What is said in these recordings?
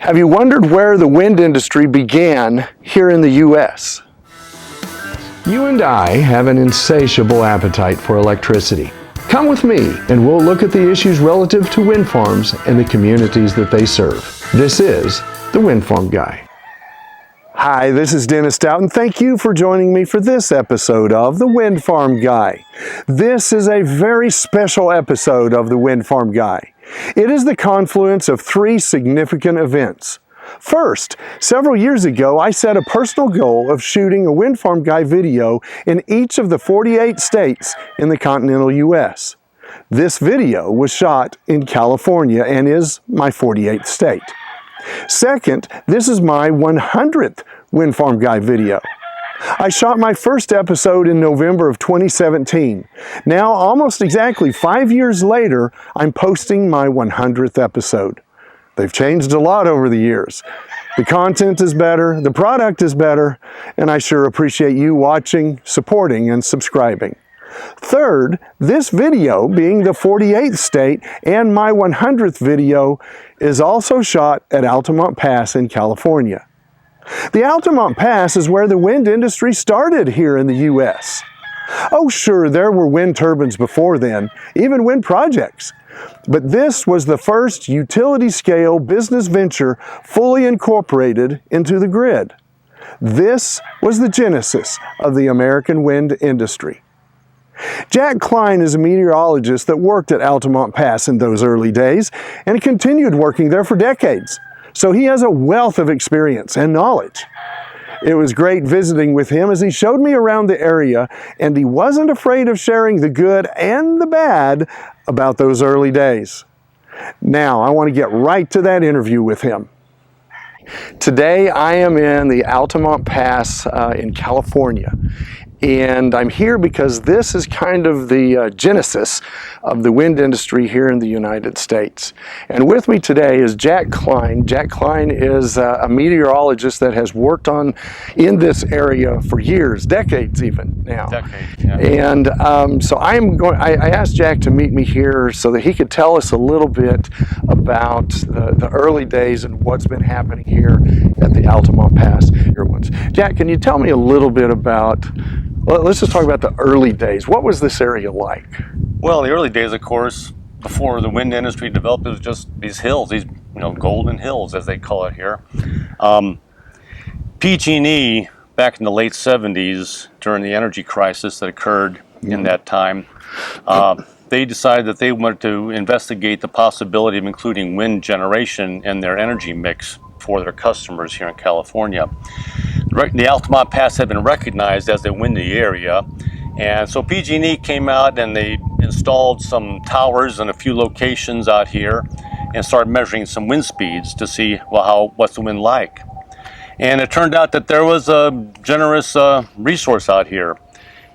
Have you wondered where the wind industry began here in the U.S.? You and I have an insatiable appetite for electricity. Come with me and we'll look at the issues relative to wind farms and the communities that they serve. This is the Windfarm Guy. Hi, this is Dennis Stout, and thank you for joining me for this episode of the Windfarm Guy. This is a very special episode of the Windfarm Guy. It is the confluence of three significant events. First, several years ago, I set a personal goal of shooting a Windfarm Guy video in each of the 48 states in the Continental U.S. This video was shot in California and is my 48th state. Second, this is my 100th Windfarm Guy video. I shot my first episode in November of 2017. Now, almost exactly 5 years later, I'm posting my 100th episode. They've changed a lot over the years. The content is better, the product is better, and I sure appreciate you watching, supporting, and subscribing. Third, this video, being the 48th state and my 100th video, is also shot at Altamont Pass in California. The Altamont Pass is where the wind industry started here in the U.S. Oh sure, there were wind turbines before then, even wind projects. But this was the first utility-scale business venture fully incorporated into the grid. This was the genesis of the American wind industry. Jack Kline is a meteorologist that worked at Altamont Pass in those early days and continued working there for decades. So he has a wealth of experience and knowledge. It was great visiting with him as he showed me around the area, and he wasn't afraid of sharing the good and the bad about those early days. Now, I want to get right to that interview with him. Today, I am in the Altamont Pass in California. And I'm here because this is kind of the genesis of the wind industry here in the United States. And with me today is Jack Kline. Jack Kline is a meteorologist that has worked in this area for years, decades even now. Decades, yeah. And so I asked Jack to meet me here so that he could tell us a little bit about the early days and what's been happening here at the Altamont Pass. Jack, can you tell me a little bit about, let's just talk about the early days. What was this area like? Well, the early days, of course, before the wind industry developed, it was just these hills, these golden hills, as they call it here. PG&E, back in the late 70s, during the energy crisis that occurred in that time, they decided that they wanted to investigate the possibility of including wind generation in their energy mix for their customers here in California. The Altamont Pass had been recognized as a windy area, and so PG&E came out and they installed some towers in a few locations out here and started measuring some wind speeds to see, well, what's the wind like. And it turned out that there was a generous resource out here.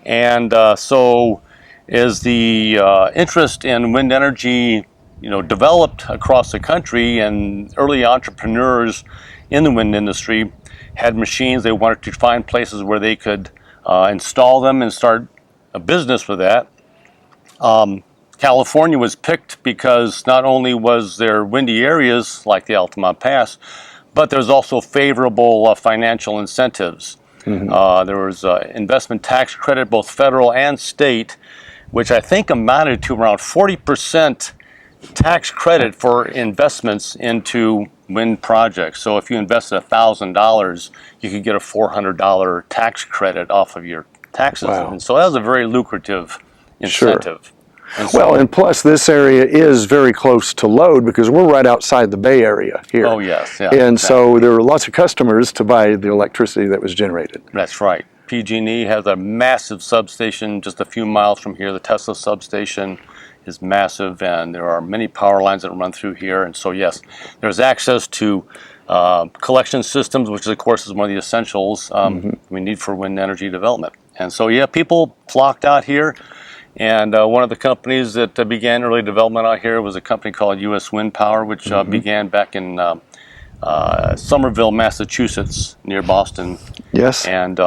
And so as the interest in wind energy developed across the country, and early entrepreneurs in the wind industry had machines, they wanted to find places where they could install them and start a business with that. California was picked because not only was there windy areas like the Altamont Pass, but there's also favorable financial incentives. Mm-hmm. There was investment tax credit, both federal and state, which I think amounted to around 40% tax credit for investments into wind projects. So if you invested $1,000, you could get a $400 tax credit off of your taxes. Wow. And so that was a very lucrative incentive. Sure. Well, and plus this area is very close to load because we're right outside the Bay Area here. Oh, yes. Yeah, and exactly. So there were lots of customers to buy the electricity that was generated. That's right. PG&E has a massive substation just a few miles from here. The Tesla substation is massive, and there are many power lines that run through here. And so, yes, there's access to collection systems, which of course is one of the essentials we need for wind energy development. And so, yeah, people flocked out here. And one of the companies that began early development out here was a company called U.S. Wind Power, which began back in Somerville, Massachusetts, near Boston. Yes. And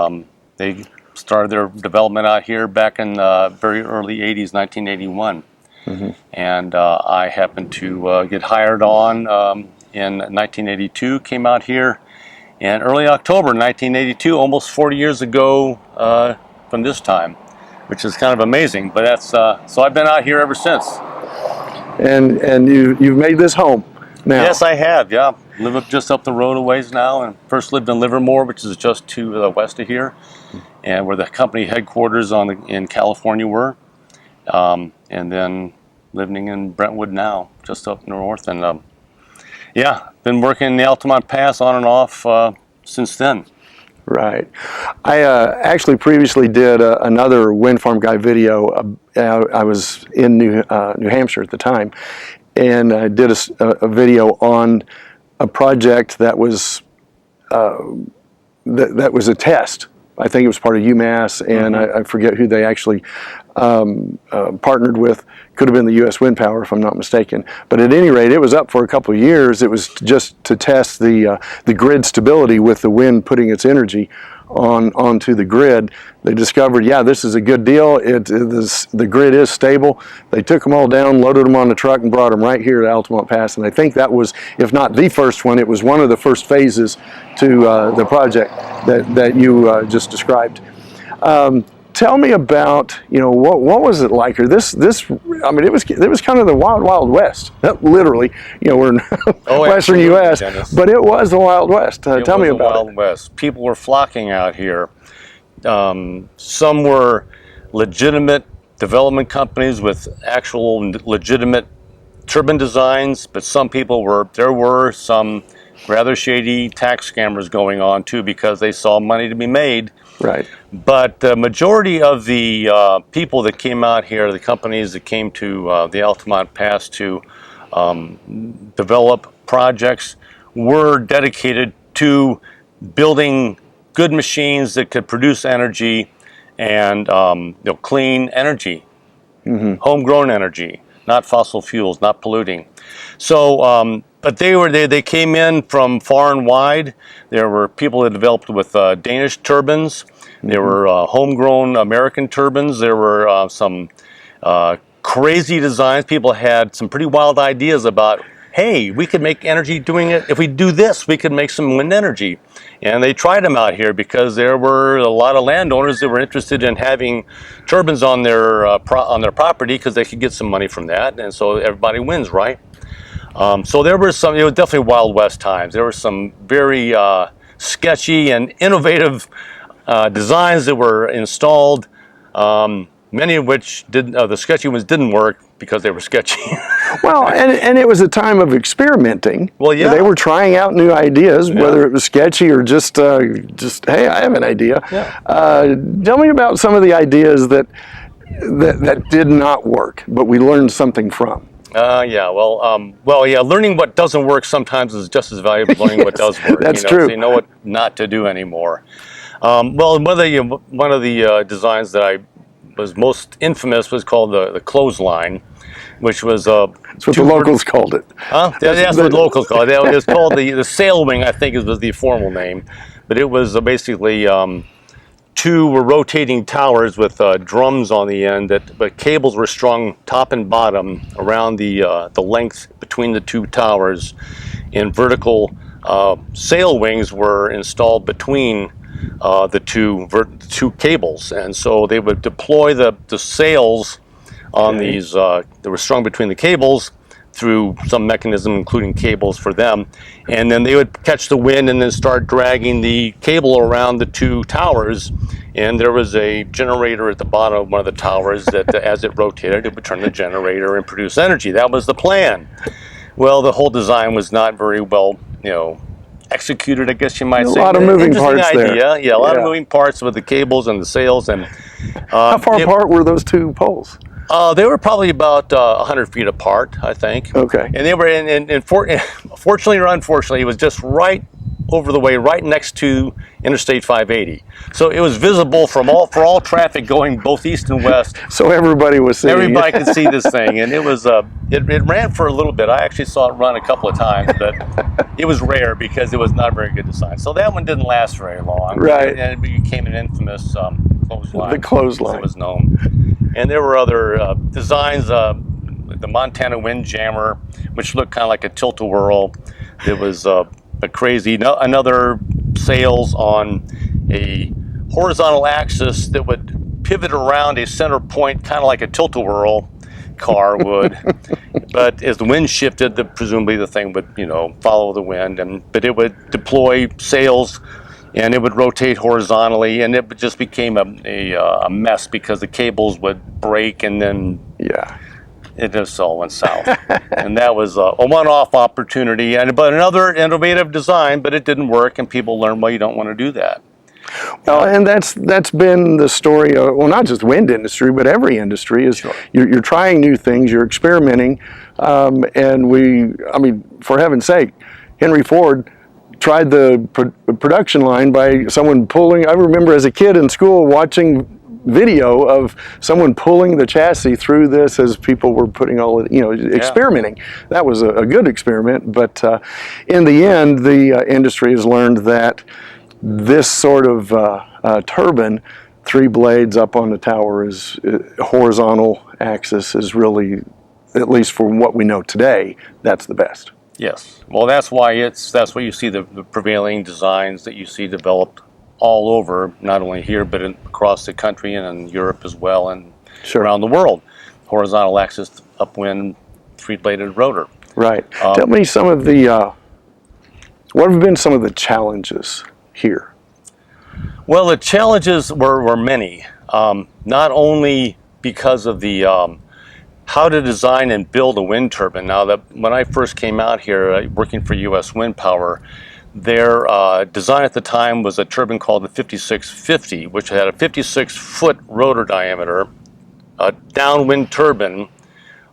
they started their development out here back in very early 80s, 1981. And I happened to get hired on in 1982, came out here, and early October 1982, almost 40 years ago from this time, which is kind of amazing. But that's so I've been out here ever since. And you've made this home now. Yes, I have. Yeah, live just up the road a ways now, and first lived in Livermore, which is just to the west of here, and where the company headquarters in California were, and then living in Brentwood now, just up north, and yeah, been working in the Altamont Pass on and off since then. Right. I actually previously did another Windfarm Guy video. I was in New Hampshire at the time, and I did a video on a project that was that was a test. I think it was part of UMass, and I forget who they actually partnered with. Could have been the U.S. Wind Power, if I'm not mistaken. But at any rate, it was up for a couple of years. It was just to test the grid stability with the wind putting its energy onto the grid. They discovered, yeah, this is a good deal. The grid is stable. They took them all down, loaded them on the truck, and brought them right here to Altamont Pass. And I think that was, if not the first one, it was one of the first phases to the project that you just described. Tell me about, what was it like? Or this, I mean, it was kind of the wild west. Literally, we're in Western U.S., Dennis. But it was the Wild West. Tell me about it. Wild West. People were flocking out here. Some were legitimate development companies with actual legitimate turbine designs, but there were some rather shady tax scammers going on too, because they saw money to be made. Right. But the majority of the people that came out here, the companies that came to the Altamont Pass to develop projects, were dedicated to building good machines that could produce energy and clean energy, homegrown energy, not fossil fuels, not polluting. So, but they came in from far and wide. There were people that developed with Danish turbines. There were homegrown American turbines. There were some crazy designs. People had some pretty wild ideas about, hey, we could make energy doing it. If we do this, we could make some wind energy. And they tried them out here because there were a lot of landowners that were interested in having turbines on their property because they could get some money from that. And so everybody wins, right? So there were some, it was definitely Wild West times. There were some very sketchy and innovative designs that were installed, many of which the sketchy ones didn't work because they were sketchy. Well, and it was a time of experimenting. Well, yeah. They were trying out new ideas, whether it was sketchy or just hey, I have an idea. Yeah. Tell me about some of the ideas that did not work, but we learned something from. Learning what doesn't work sometimes is just as valuable as learning what does work. That's true. So you know what not to do anymore. One of the designs that I was most infamous was called the clothesline, which was that's what the locals called it. That's what the locals called it. It was called the sail wing, I think, was the formal name, but it was basically two were rotating towers with drums on the end, but cables were strung top and bottom around the length between the two towers, and vertical sail wings were installed between the two cables, and so they would deploy the sails on these that were strung between the cables through some mechanism, including cables for them, and then they would catch the wind and then start dragging the cable around the two towers, and there was a generator at the bottom of one of the towers that as it rotated, it would turn the generator and produce energy. That was the plan. Well, the whole design was not very well, executed, I guess you might say. A lot of moving parts idea. there. Yeah, a lot of moving parts with the cables and the sails. And how far apart were those two poles? They were probably about 100 feet apart, I think. Okay. And they were fortunately or unfortunately, it was just right over the way, right next to Interstate 580. So it was visible for all traffic going both east and west. So everybody was seeing Everybody could see this thing, and it was it ran for a little bit. I actually saw it run a couple of times, but it was rare because it was not a very good design. So that one didn't last very long. Right. And it became an infamous clothesline. The clothesline. As it was known. And there were other designs, the Montana Windjammer, which looked kind of like a tilt-a-whirl. It was a crazy, another sails on a horizontal axis that would pivot around a center point, kind of like a tilt-a-whirl car would. But as the wind shifted, presumably the thing would, follow the wind, but it would deploy sails, and it would rotate horizontally, and it just became a mess because the cables would break, and then it just all went south. And that was a one-off opportunity, but another innovative design, but it didn't work, and people learned, well, you don't want to do that. Well, and that's been the story of, well, not just the wind industry, but every industry is you're trying new things, you're experimenting, and for heaven's sake, Henry Ford tried the production line by someone pulling. I remember as a kid in school watching video of someone pulling the chassis through this as people were putting experimenting. That was a good experiment, but in the end, the industry has learned that this sort of turbine, 3 blades up on the tower, is horizontal axis is really, at least for what we know today, that's the best. Yes. Well, that's why you see the prevailing designs that you see developed all over, not only here, but across the country and in Europe as well, and around the world. Horizontal axis, upwind, 3-bladed rotor. Right. Tell me some of the, what have been some of the challenges here? Well, the challenges were many, not only because of the how to design and build a wind turbine. Now, when I first came out here working for U.S. Wind Power, their design at the time was a turbine called the 5650, which had a 56-foot rotor diameter, a downwind turbine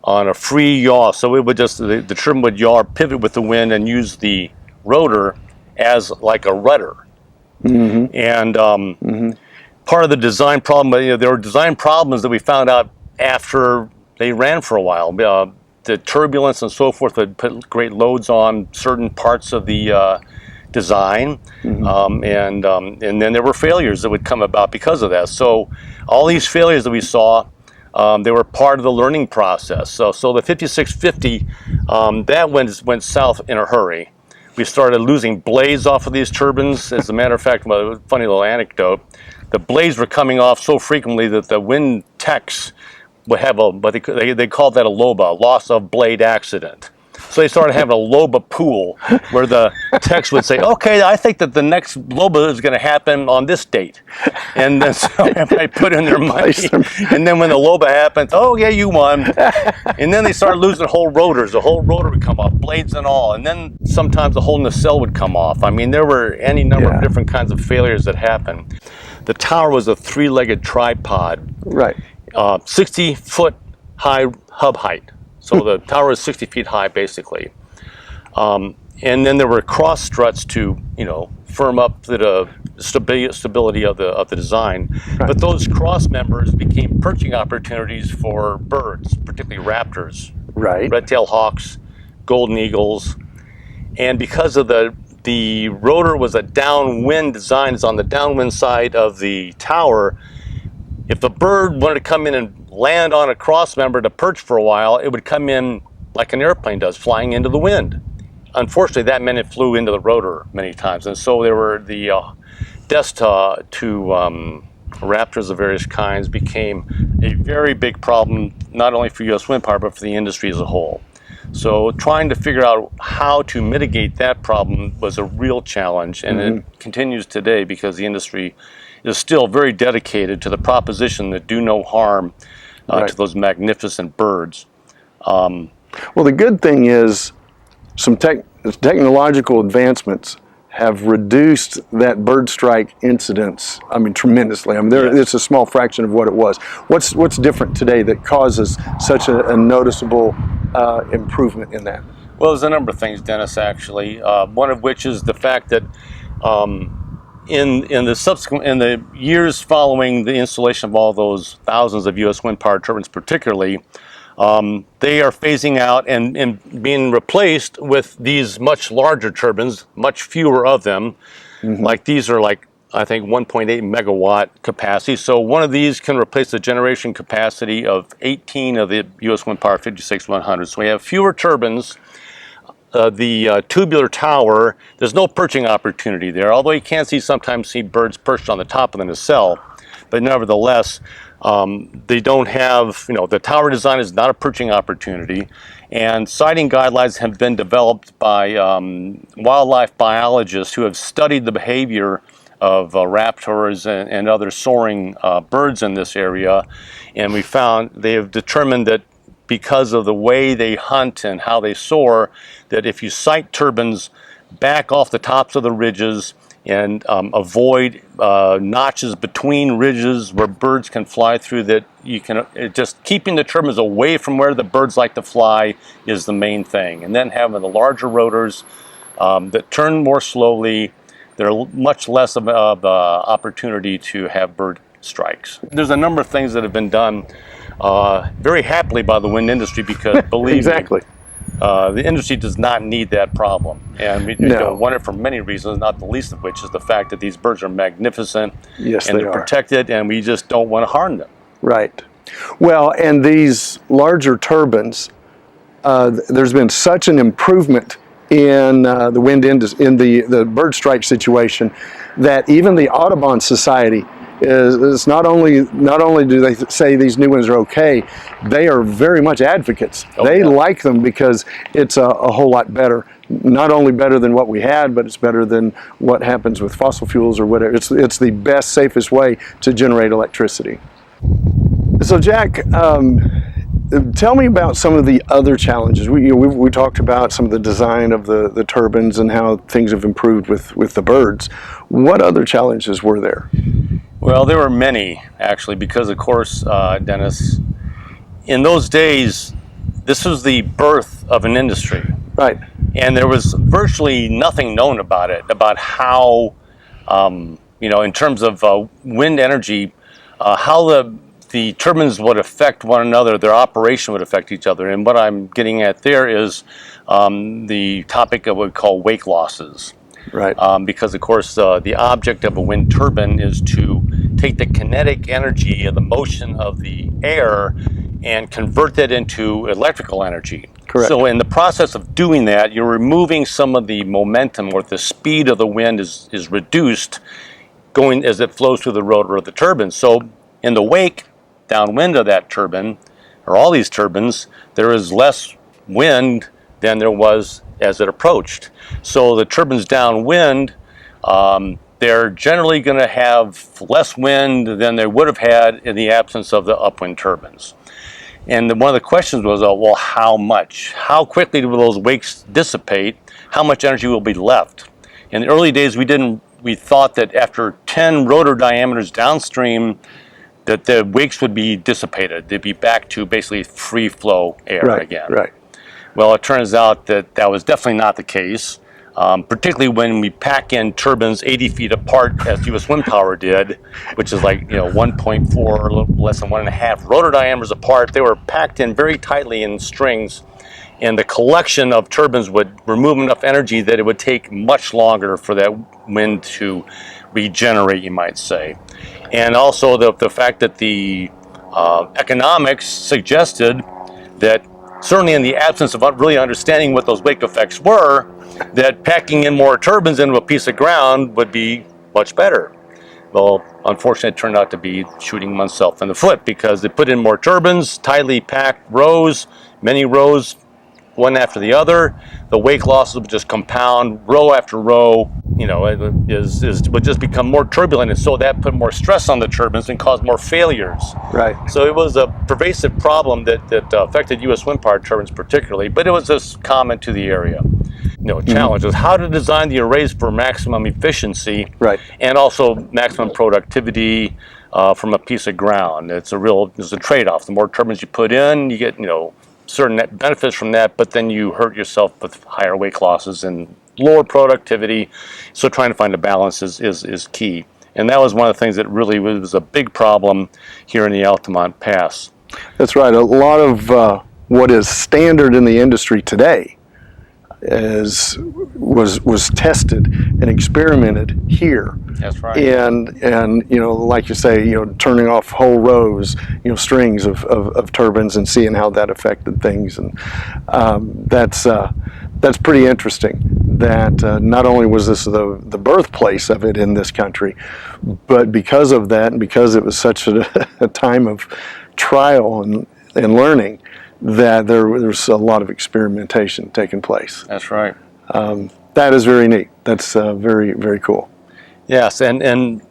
on a free yaw. So it would the turbine would yaw, pivot with the wind, and use the rotor as like a rudder. Mm-hmm. And part of the design problem, there were design problems that we found out after they ran for a while. The turbulence and so forth would put great loads on certain parts of the design, and then there were failures that would come about because of that. So all these failures that we saw, they were part of the learning process. So the 5650, that went south in a hurry. We started losing blades off of these turbines. As a matter of fact, a funny little anecdote, the blades were coming off so frequently that the wind techs would have they called that a LOBA, loss of blade accident. So they started having a LOBA pool where the techs would say, okay, I think that the next LOBA is going to happen on this date. And then so I put in their money. And then when the LOBA happened, oh yeah, you won. And then they started losing whole rotors. The whole rotor would come off, blades and all. And then sometimes the whole nacelle would come off. I mean, there were any number of different kinds of failures that happened. The tower was a 3-legged tripod. Right. 60-foot high hub height. So the tower is 60 feet high, basically. And then there were cross struts to, firm up the stability of the design. Right. But those cross members became perching opportunities for birds, particularly raptors, red-tailed hawks, golden eagles. And because of the rotor was a downwind design, it's on the downwind side of the tower. If the bird wanted to come in and land on a cross member to perch for a while, it would come in like an airplane does, flying into the wind. Unfortunately, that meant it flew into the rotor many times. And so there were the deaths to raptors of various kinds became a very big problem, not only for U.S. Wind Power, but for the industry as a whole. So trying to figure out how to mitigate that problem was a real challenge, and it continues today because the industry is still very dedicated to the proposition that do no harm to those magnificent birds. Well, the good thing is some technological advancements have reduced that bird strike incidence, tremendously. It's a small fraction of what it was. What's different today that causes such a noticeable improvement in that? Well, there's a number of things, Dennis, actually. One of which is the fact that in the years following the installation of all those thousands of U.S. wind power turbines particularly, they are phasing out and being replaced with these much larger turbines, much fewer of them. Like these are I think 1.8 megawatt capacity. So one of these can replace the generation capacity of 18 of the U.S. wind power 56-100. So we have fewer turbines the tubular tower, there's no perching opportunity there, although you can sometimes see birds perched on the top of the nacelle. But nevertheless, they don't have, the tower design is not a perching opportunity. And sighting guidelines have been developed by wildlife biologists who have studied the behavior of raptors and other soaring birds in this area. And they have determined that because of the way they hunt and how they soar, that if you sight turbines back off the tops of the ridges and avoid notches between ridges where birds can fly through, that just keeping the turbines away from where the birds like to fly is the main thing. And then having the larger rotors that turn more slowly, there are much less of opportunity to have bird strikes. There's a number of things that have been done very happily by the wind industry, because believe exactly. me, the industry does not need that problem. And we don't want it for many reasons, not the least of which is the fact that these birds are magnificent. Yes, and they they're are protected, and we just don't want to harm them. Right. Well, and these larger turbines, there's been such an improvement in the wind industry, in the bird strike situation, that even the Audubon Society is not only do they say these new ones are okay, they are very much advocates. They like them because it's a whole lot better. Not only better than what we had, but it's better than what happens with fossil fuels or whatever. It's the best, safest way to generate electricity. So Jack, tell me about some of the other challenges. We talked about some of the design of the turbines and how things have improved with the birds. What other challenges were there? Well, there were many, actually, because, of course, Dennis, in those days, this was the birth of an industry. Right. And there was virtually nothing known about it, about how, in terms of wind energy, how the turbines would affect one another, their operation would affect each other. And what I'm getting at there is the topic of what we call wake losses. Right. Because, of course, the object of a wind turbine is to take the kinetic energy of the motion of the air and convert that into electrical energy. Correct. So in the process of doing that, you're removing some of the momentum, or the speed of the wind is reduced going as it flows through the rotor of the turbine. So in the wake, downwind of that turbine, or all these turbines, there is less wind than there was as it approached. So the turbines downwind, they're generally going to have less wind than they would have had in the absence of the upwind turbines. And one of the questions was, well, how much? How quickly will those wakes dissipate? How much energy will be left? In the early days, we thought that after 10 rotor diameters downstream, that the wakes would be dissipated. They'd be back to basically free flow air again. Right. Well, it turns out that was definitely not the case, particularly when we pack in turbines 80 feet apart, as U.S. Wind Power did, which is like 1.4 or a little less than 1.5 rotor diameters apart. They were packed in very tightly in strings, and the collection of turbines would remove enough energy that it would take much longer for that wind to regenerate, you might say. And also the fact that the economics suggested that, certainly in the absence of really understanding what those wake effects were, that packing in more turbines into a piece of ground would be much better. Well, unfortunately, it turned out to be shooting oneself in the foot, because they put in more turbines, tightly packed rows, many rows, one after the other. The wake losses would just compound, row after row. It would just become more turbulent, and so that put more stress on the turbines and caused more failures. Right. So it was a pervasive problem that affected U.S. wind power turbines particularly, but it was just common to the area. Challenge was how to design the arrays for maximum efficiency, and also maximum productivity from a piece of ground. It's a trade-off. The more turbines you put in, you get certain net benefits from that, but then you hurt yourself with higher wake losses and lower productivity. So trying to find a balance is key. And that was one of the things that really was a big problem here in the Altamont Pass. That's right. A lot of what is standard in the industry today was tested and experimented here. That's right. And like you say, turning off whole rows, strings of turbines and seeing how that affected things, and that's pretty interesting. That not only was this the birthplace of it in this country, but because of that, and because it was such a time of trial and learning, that there's a lot of experimentation taking place. That's right. That is very neat. That's very, very cool. Yes, and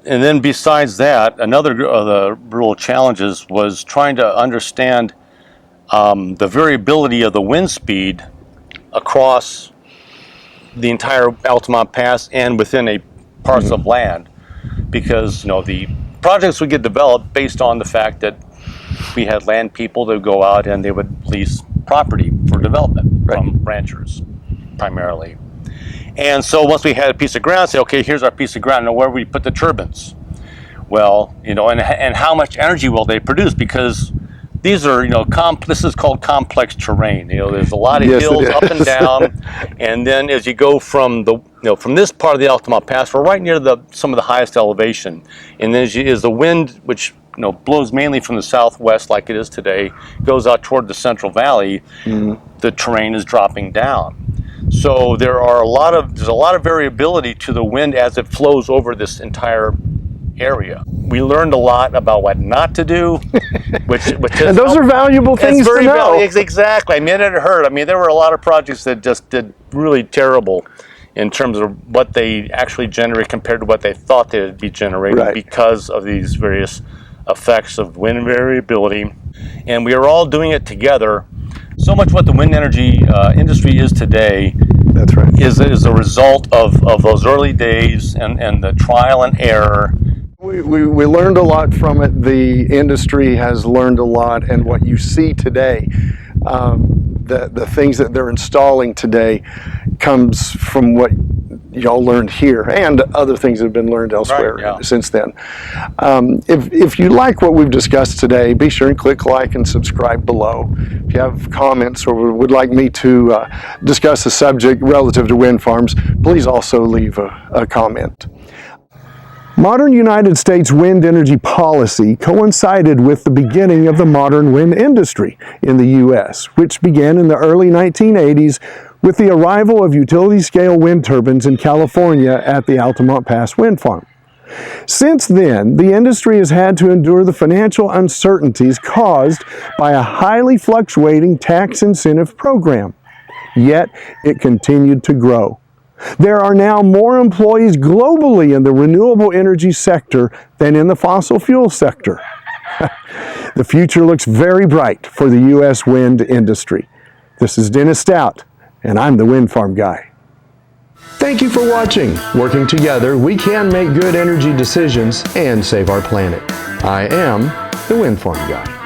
then besides that, another of the real challenges was trying to understand the variability of the wind speed across the entire Altamont Pass and within a parts of land, because the projects would get developed based on the fact that we had land people that would go out and they would lease property for development from ranchers primarily. And so once we had a piece of ground, say, okay, here's our piece of ground, now where we put the turbines? Well, and how much energy will they produce? Because these are, this is called complex terrain. There's a lot of hills up and down, and then as you go from from this part of the Altamont Pass, we're right near some of the highest elevation, and then as the wind, which blows mainly from the southwest like it is today, goes out toward the Central Valley, the terrain is dropping down. So there's a lot of variability to the wind as it flows over this entire area. We learned a lot about what not to do, which and those are valuable things to know. Exactly. I mean, it hurt. I mean, there were a lot of projects that just did really terrible in terms of what they actually generate compared to what they thought they would be generating, because of these various effects of wind variability. And we are all doing it together. So much what the wind energy industry is today, that's right, is a result of those early days and the trial and error. We learned a lot from it. The industry has learned a lot, and what you see today, the things that they're installing today, comes from what y'all learned here and other things that have been learned elsewhere since then. If you like what we've discussed today, be sure and click like and subscribe below. If you have comments or would like me to discuss a subject relative to wind farms, please also leave a comment. Modern United States wind energy policy coincided with the beginning of the modern wind industry in the U.S., which began in the early 1980s with the arrival of utility-scale wind turbines in California at the Altamont Pass wind farm. Since then, the industry has had to endure the financial uncertainties caused by a highly fluctuating tax incentive program. Yet, it continued to grow. There are now more employees globally in the renewable energy sector than in the fossil fuel sector. The future looks very bright for the U.S. wind industry. This is Dennis Stout, and I'm the Windfarm Guy. Thank you for watching. Working together, we can make good energy decisions and save our planet. I am the Windfarm Guy.